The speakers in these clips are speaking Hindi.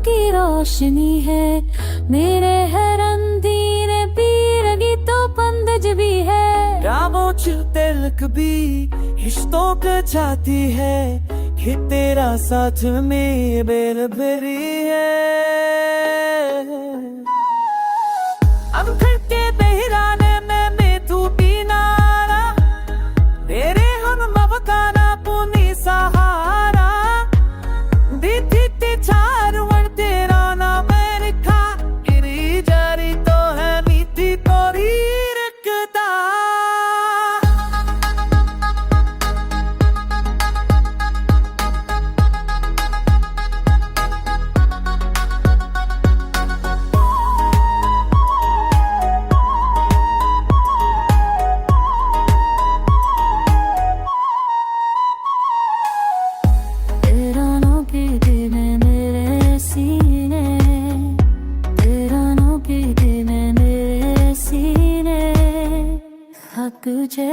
सबकी रोशनी है। मेरे हर अंधेरे पीरगी तो पंदज भी है। रामों च तिलक भी रिश्तों को चाहती है कि तेरा साथ में बेल भरी है। अब फिर के बहराने में तू पीनारा मेरे हम मवकाना पुनी सहारा दीदी ते चार वन तेरा नाम लिखा इरी जारी तो है मीठी तोरी रखता।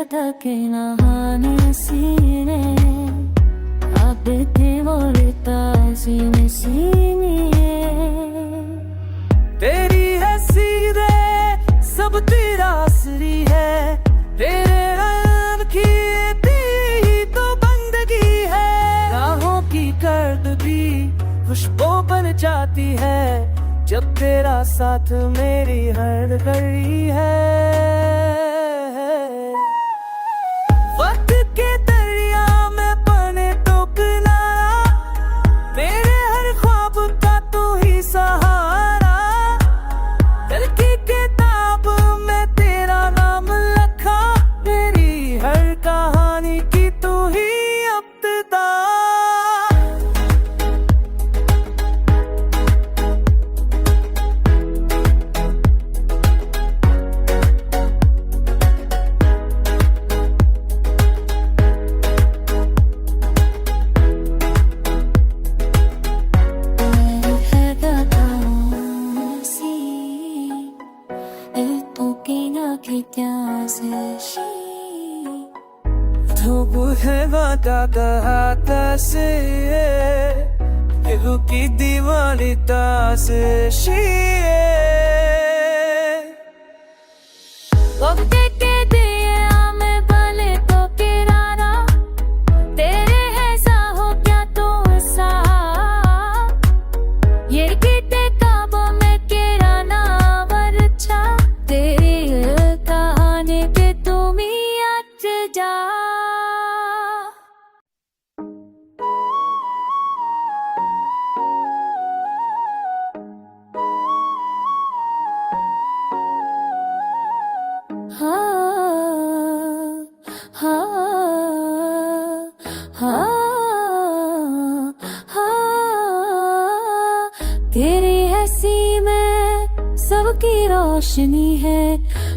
तक नहाने सीने अब थे बोलता सीने सीने तेरी है सीधे सब तेरा असरी है। तेरे रंग की दी तो बंदगी है। राहों की कर्द भी खुशबू बन जाती है जब तेरा साथ मेरी हर घड़ी है। की दीवानी तास तेरी हंसी में सबकी रोशनी है।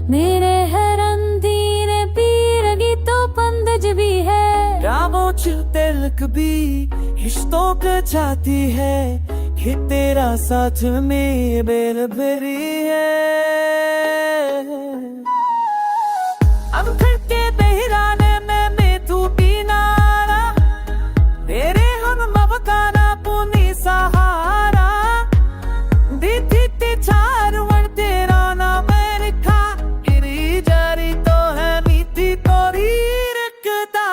मेरे हर अंधेरे पीरगी तो पंदज भी है। रामों च तिलक भी रिश्तों को चाहती है कि तेरा साथ में बेल भरी है। अब फिर के बहराने में तू पीनारा मेरे हम मवकाना पुनी सहारा दीदी ते चार वन तेरा नाम लिखा इरी जारी तो है मीठी तोरी रखता।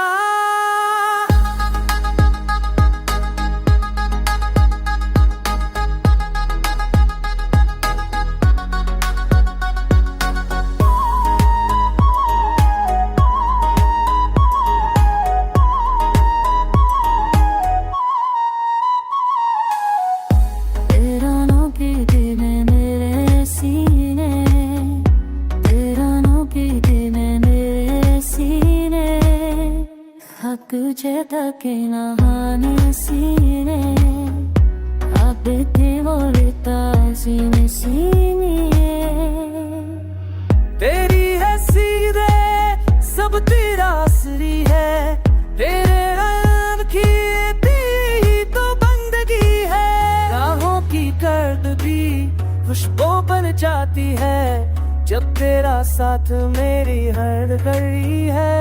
तक नहाने सीने अब थे बोलता सीने सीने तेरी है सीधे सब तेरा असरी है। तेरे रंग की दी तो बंदगी है। राहों की कर्द भी खुशबू बन जाती है जब तेरा साथ मेरी हर घड़ी है।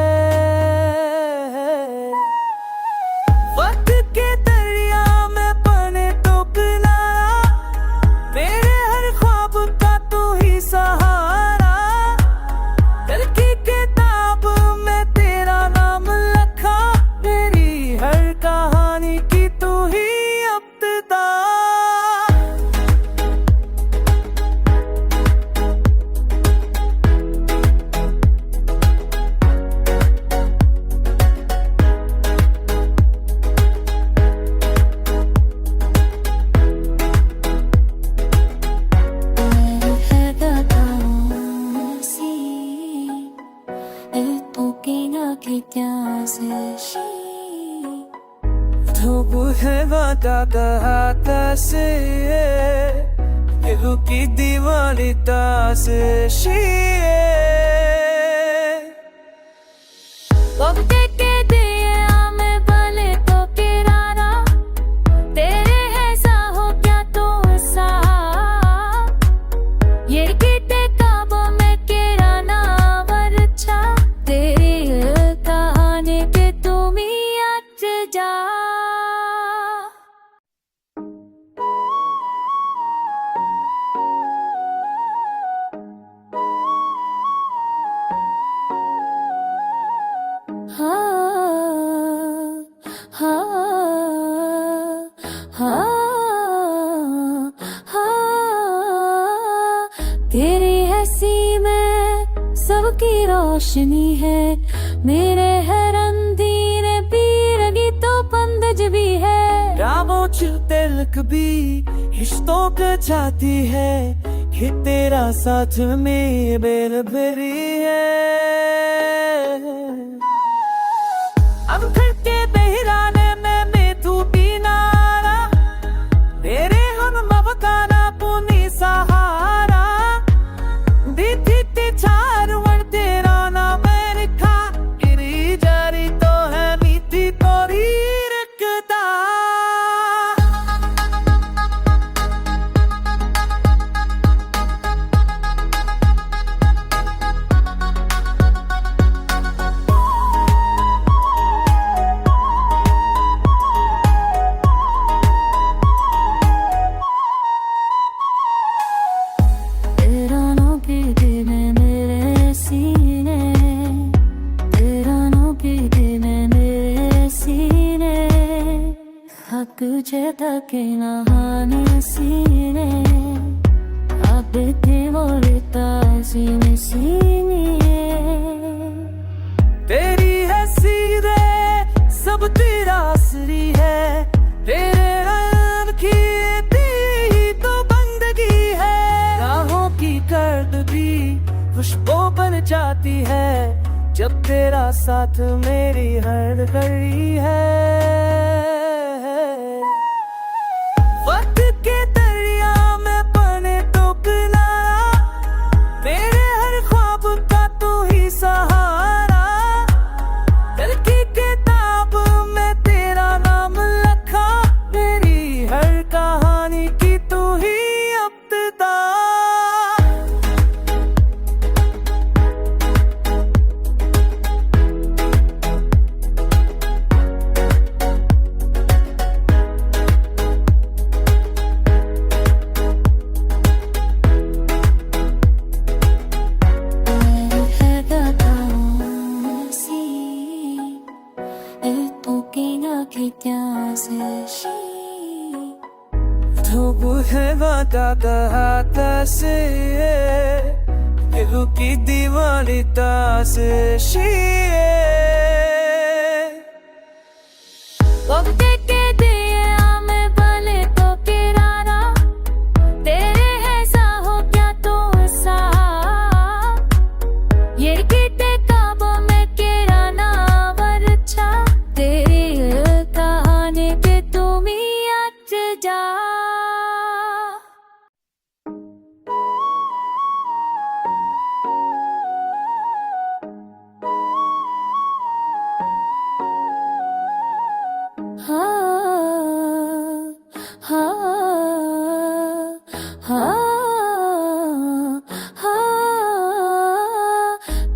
वक्त के दरिया में बने तो किनारा 기다스시 도부해봐 다가하다시 예후기 디와리 다스시 वक्त के दिए हमें भले तो किराना तेरे ऐसा हो क्या तो ऐसा ये किते काबों में किराना वर्चा तेरी कहानी के तुम ही अट जा तेरी हंसी में सबकी रोशनी है मेरे हर अंधेरे पीरगी तो पंदज भी है रामों तिलक भी रिश्तों का चाहती है कि तेरा साथ में बेल भरी है अब फिर के बहराने में तू पीनारा मेरे हम मवकाना पुनी सहारा दीदी ते चार वर तेरा नाम लिखा इरी जारी तो है मीठी तोरी रखता तेरा नाम पीते में मेरे सीने तेरा नाम पीते में मेरे सीने हक जेता के नहाने सीने अब ते बोलता सीने सीने तेरी है सीधे सब तेरा असरी है तेरे रंग की तेरी तो बंदगी है राहों की कर्द भी खुशबू बन जाती है जब तेरा साथ मेरी हर घड़ी है वक्त के दरिया में बने तो किनारा मेरे हर ख्वाब का तू ही सहारा दिल की किताब में तेरा नाम लिखा मेरी हर कहानी की तू ही इब्तिदा 도부해봐 다가하다시 예후기 디와리 다스시 वक्त के दिए हमें भले तो किराना तेरे ऐसा हो क्या तो ऐसा ये किते काबों में किराना वर्चा तेरी कहानी के तुम ही अट जा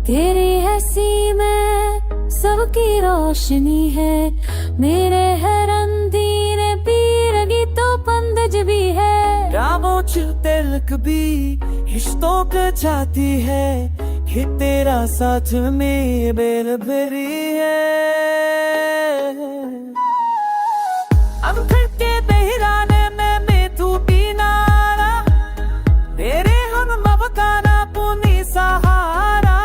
तेरी हंसी में सबकी रोशनी है मेरे हर अंधेरे पीरगी तो पंदज भी है रामों तिलक भी रिश्तों का चाहती है कि तेरा साथ में बेल भरी है अब फिर के बहराने में तू पीनारा मेरे हम मवकाना पुनी सहारा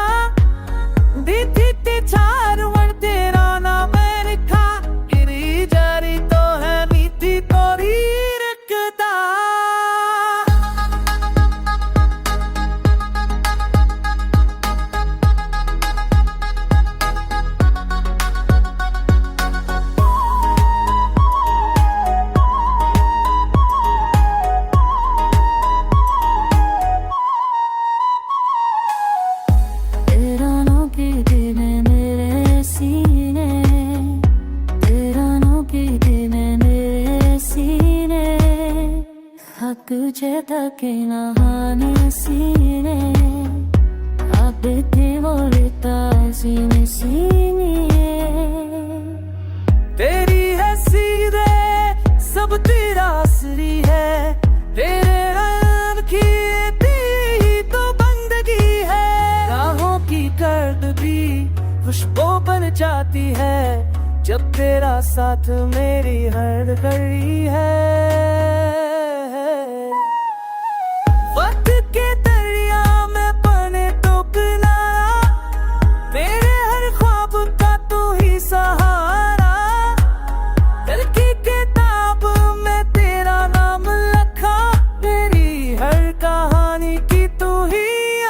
दीदी ते चार वर तेरा नाम लिखा इरी जारी तो है मीठी तोरी रखता तुझे तक नहाने सीने अब बोलता सीने सीने तेरी है सीधे सब तेरा असरी है तेरे रंग की ही तो बंदगी है राहों की कर्द भी खुशबू बन जाती है जब तेरा साथ मेरी हर घड़ी है वक्त के दरिया में बने तो किनारा मेरे हर ख्वाब का तू ही सहारा दिल की किताब में तेरा नाम लिखा मेरी हर कहानी की तू ही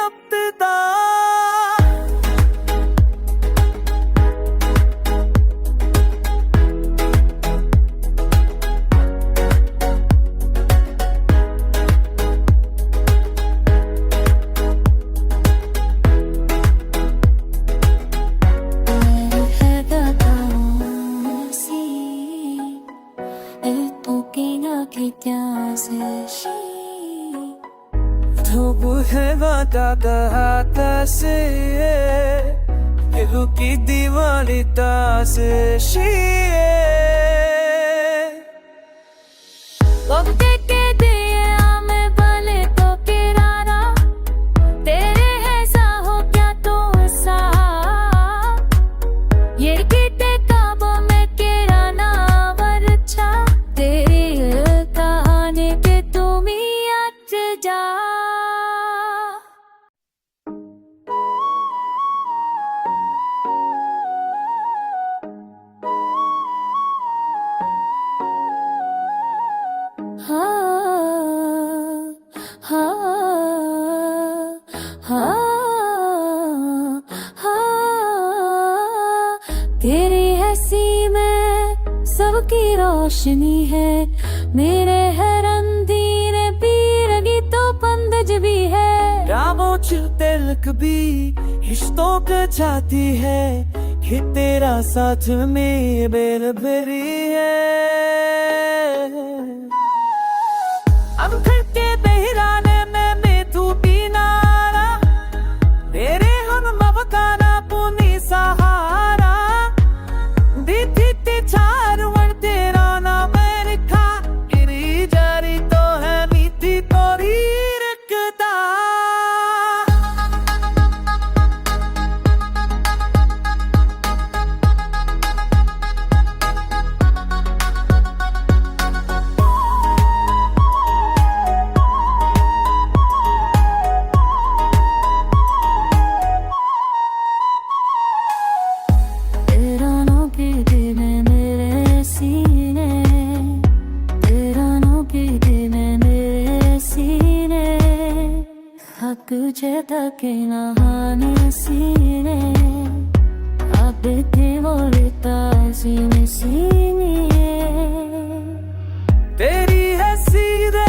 इब्तिदा की दीवानी तास वक्त के दिया में बने तो किराना तेरे ऐसा हो क्या तो सा ये किते काबों में किराना वर्चा तेरी कहानी के तुम ही अट जा तेरी हंसी में सबकी रोशनी है मेरे हर अंधेरे पीरगी तो पंदज भी है रामों तिलक भी रिश्तों का चाहती है कि तेरा साथ में बेर भरी है अब घर के बहराने में तू पीनारा मेरे हम मवकाना पुनी सहारा दीदी ते चार वर तेरा नाम लिखा इरी जारी तो है मीठी तोरी रखता तुझे तक नहाने सीने अब बोलता सीने सीने तेरी है सीधे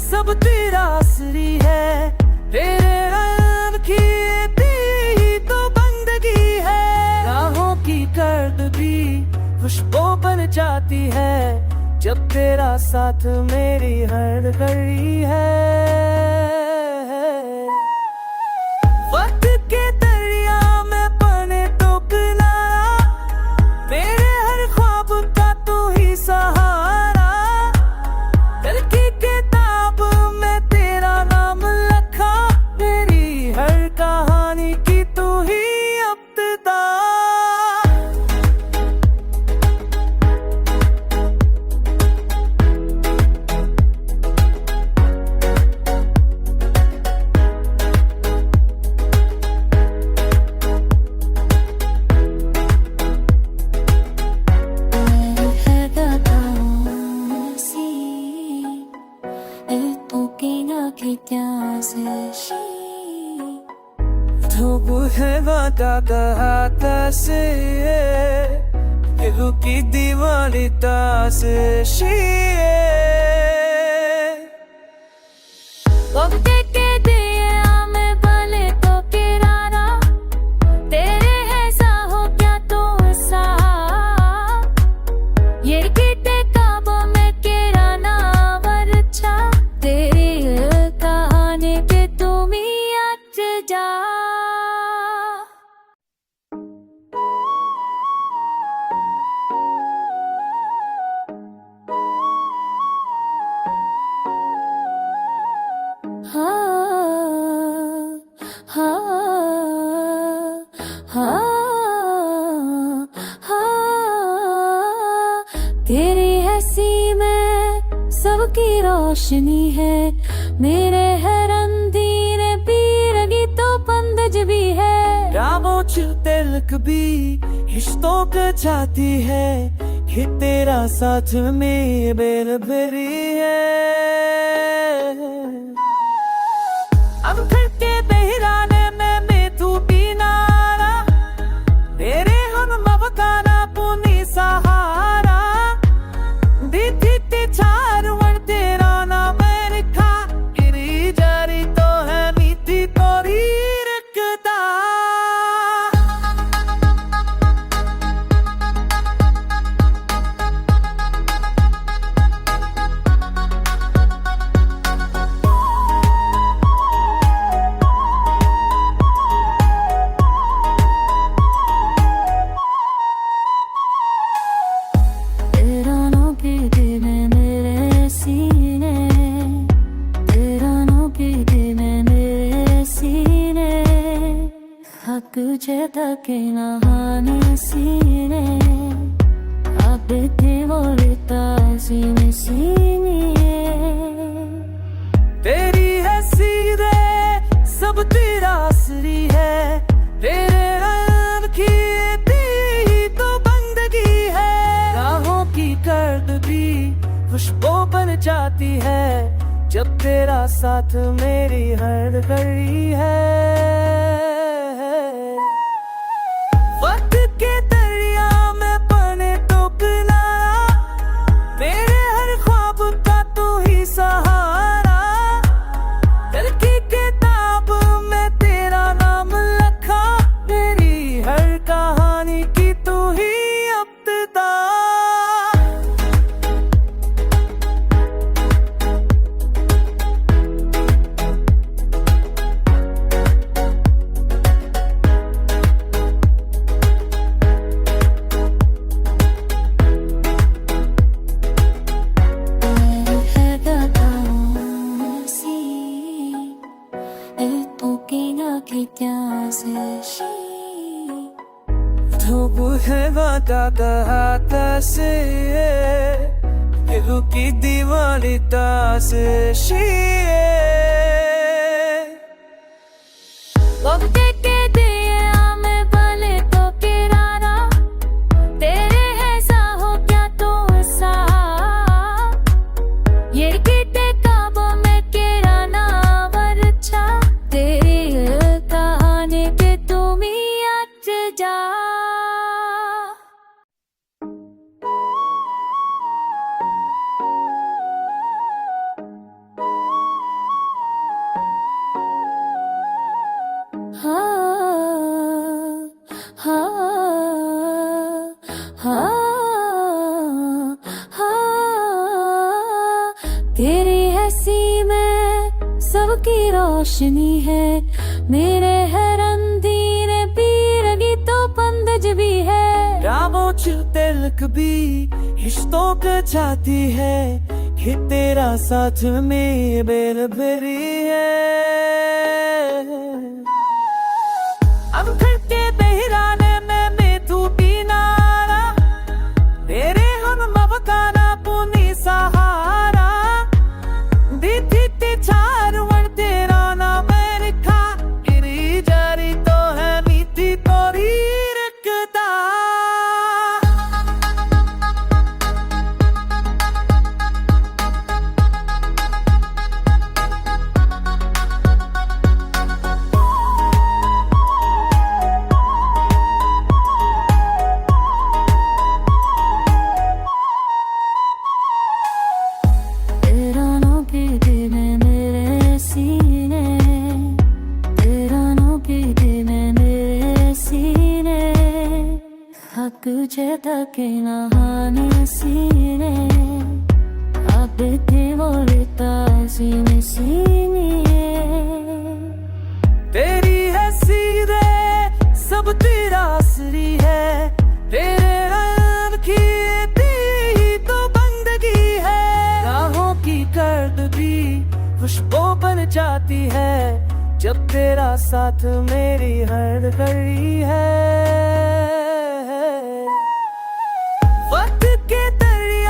सब तेरा असरी है तेरे रंग की ही तो बंदगी है राहों की कर्द भी खुशबू बन जाती है जब तेरा साथ मेरी हर घड़ी है वक्त के दरिया में बने तो किनारा मेरे हर ख्वाब का तू ही सहारा दिल की किताब में तेरा नाम लिखा मेरी हर कहानी की तू ही इब्तिदा की दीवानी तास वक्त के दिया में बने तो किराना तेरे ऐसा हो क्या तो सा ये किते काबों में किराना वर्चा तेरी तेरी हंसी में सबकी रोशनी है, मेरे हर अंधेरे पीरगी तो पंदज भी है। रामों च तिलक भी रिश्तों को चाहती है, कि तेरा साथ में बेर भरी है। अब फिर के बहराने में तू पीनारा, मेरे हम मवकाना पुनी सहारा। दीदी ते चार वर तेरा ना मैं खा, इरी जारी तो है मीठी तोरी रखता। तुझे तक नहाने सीने, अब बोलता सीने सीने। तेरी है सीधे सब तेरा असरी है, तेरे रंग की तेरी तो बंदगी है। राहों की कर्द भी खुशबू बन जाती है, जब तेरा साथ मेरी हर घड़ी है। वक्त के दरिया में बने तो किनारा, मेरे हर ख्वाब का तू ही सहारा। दिल की किताब में तेरा नाम लिखा, मेरी हर कहानी की तू ही इब्तिदा। की दीवानी तास वक्त के दिया में बने तो किराना, तेरे ऐसा हो क्या तो सा। ये किते काबों में किराना बरछा, तेरी कहानी के तुम ही अट जा। तेरी हंसी में सबकी रोशनी है, मेरे हर अंधेरे पीरगी तो पंदज भी है। रामों च तिलक भी रिश्तों को चाहती है, कि तेरा साथ में बेर भरी है। अब फिर के बहराने में तू पीनारा, मेरे हम मवकाना पुनी सहारा। दीदी ते चार वर तेरा ना मैं खा, इरी जारी तो है मीठी तोरी रखता। तुझे तक नहाने सीने, अब बोलता सीने सीने। तेरी है सीधे सब तेरा असरी है, तेरे रंग की तेरी तो बंदगी है। राहों की कर्द भी खुशबू बन जाती है, जब तेरा साथ मेरी हर घड़ी है। वक्त के दरिया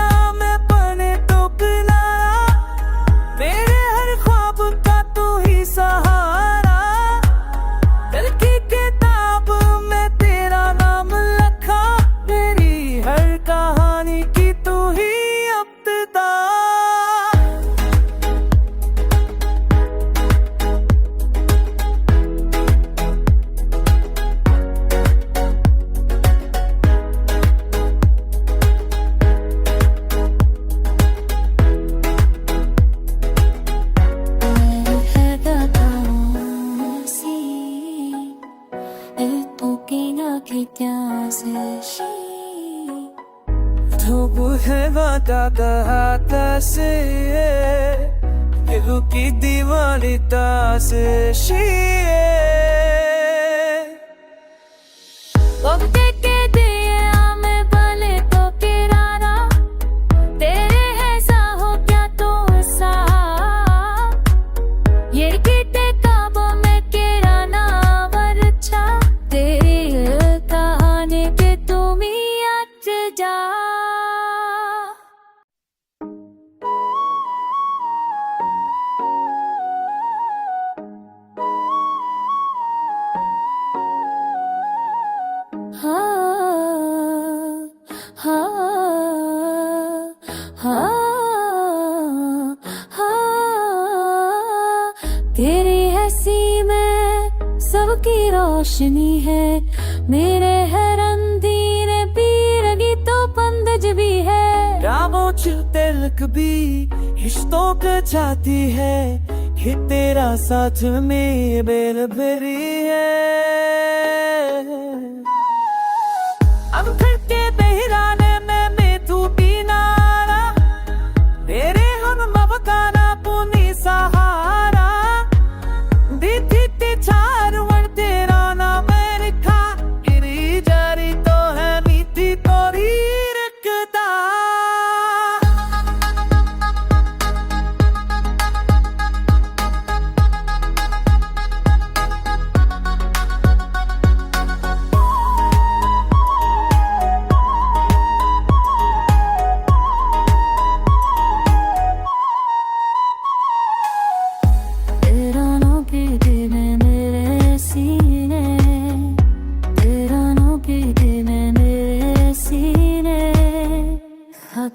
私 飛ぶへばただ私दिल की दीवारिता से वक्त के दिया में भले तो किराना तेरे ऐसा हो क्या तो ऐसा ये किते काबों में किराना वरचा तेरी कहानी के तुम ही अट जा तेरी हंसी में सबकी रोशनी है मेरे हर अंधेरे पीरगी तो पंदज भी है रामों तिलक भी रिश्तों का जाती है कि तेरा साथ में बेल भरी है अब घर के बहराने में तू पीना मेरे हम मवकाना पुनी सहारा दीदी ते चार वर तेरा नाम लिखा गिरी जारी तो है मीठी तोरी रखता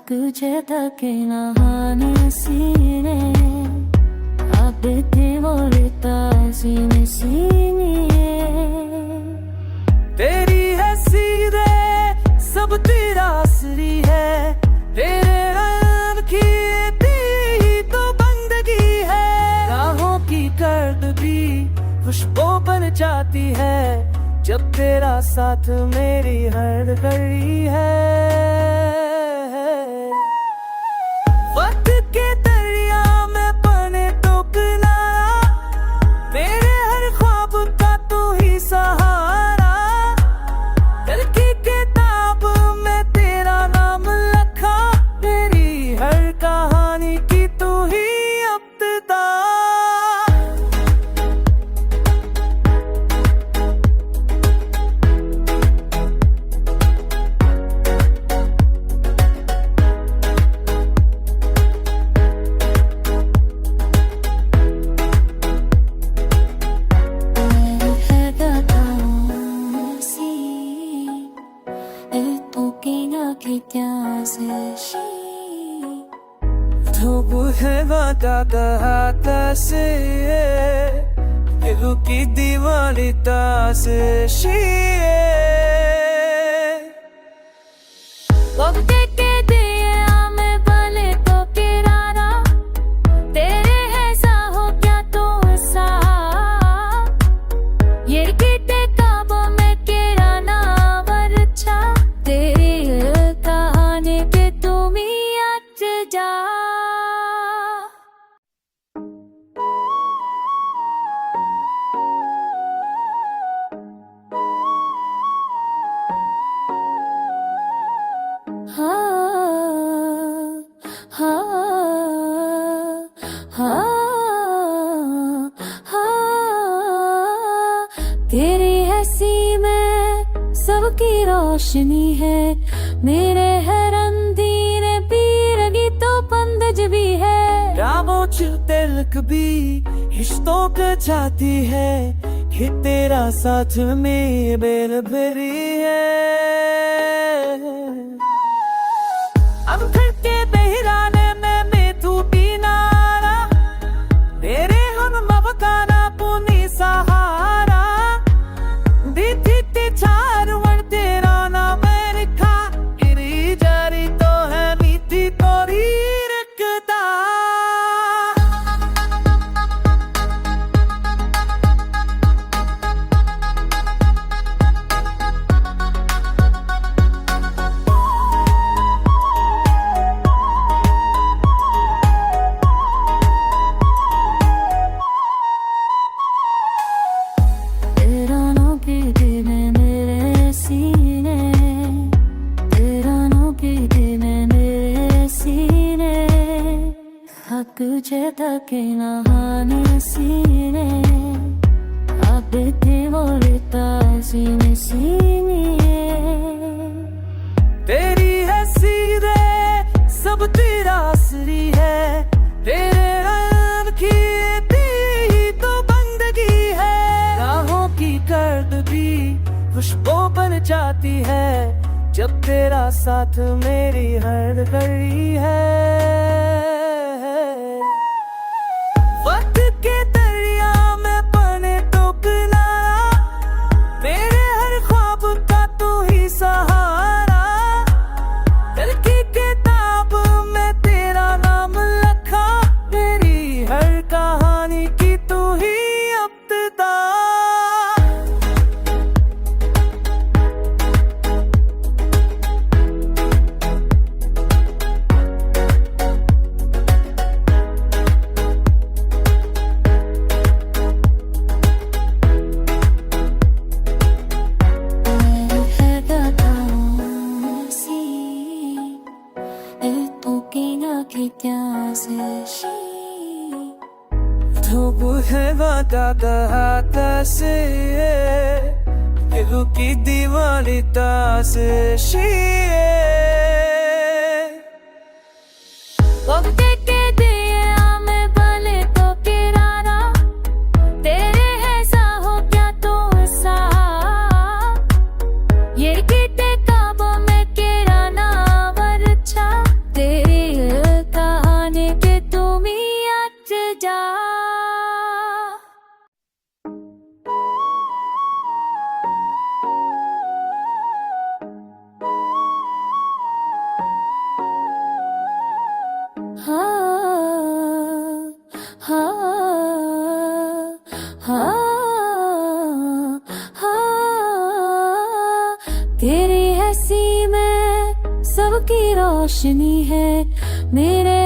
तुझे तक नहाने सीने अब बोलता सीने सीने तेरी है सीधे सब तेरा असरी है तेरे रंग की ही तो बंदगी है राहों की कर्द भी खुशबू बन जाती है जब तेरा साथ मेरी हर घड़ी है वक्त के दरिया में बने तो किनारा मेरे हर ख्वाब का तू ही सहारा दिल की किताब में तेरा नाम लिखा तेरी हर कहानी की तू ही इब्तिदा दिल की दीवारिता से वक्त के दिया में भले तो किराना तेरे ऐसा हो क्या तो ऐसा ये किते काबों में किराना वरचा तेरी कहानी के तुम ही अट जा तेरी हंसी में सबकी रोशनी है मेरे हर अंधेरे पीरगी तो पंदज भी है रामों तिलक भी रिश्तों का जाती है कि तेरा साथ में बेल भरी है अब घर के बहराने में तू पीना मेरे हम मवकाना पुनी सहारा दीदी ते चार वर तेरा नाम लिखा गिरी जारी तो है मीठी तोरी रखता 그제다 깨나하는 시네 앞에 머리 따지는 시니에 तेरी है सीधे सब तेरा असरी है तेरे रंग की ही तो बंदगी है राहों की गर्द भी खुशबू बन जाती है जब तेरा साथ मेरी हर घड़ी है वक्त के दरिया में बने तो किनारा मेरे हर ख्वाब का तू ही सहारा दिल की किताब में तेरा नाम लिखा मेरी हर कहानी की तू ही इब्तिदा धूप है वादा कहा से दिलों की दीवानी ताज़ेशी वक्त के दिया में भले तो किराना तेरे ऐसा हो क्या तो ऐसा ये किताबों में किराना वर्चा तेरी कहानी के तुम ही अट जा तेरी हंसी में सबकी रोशनी है मेरे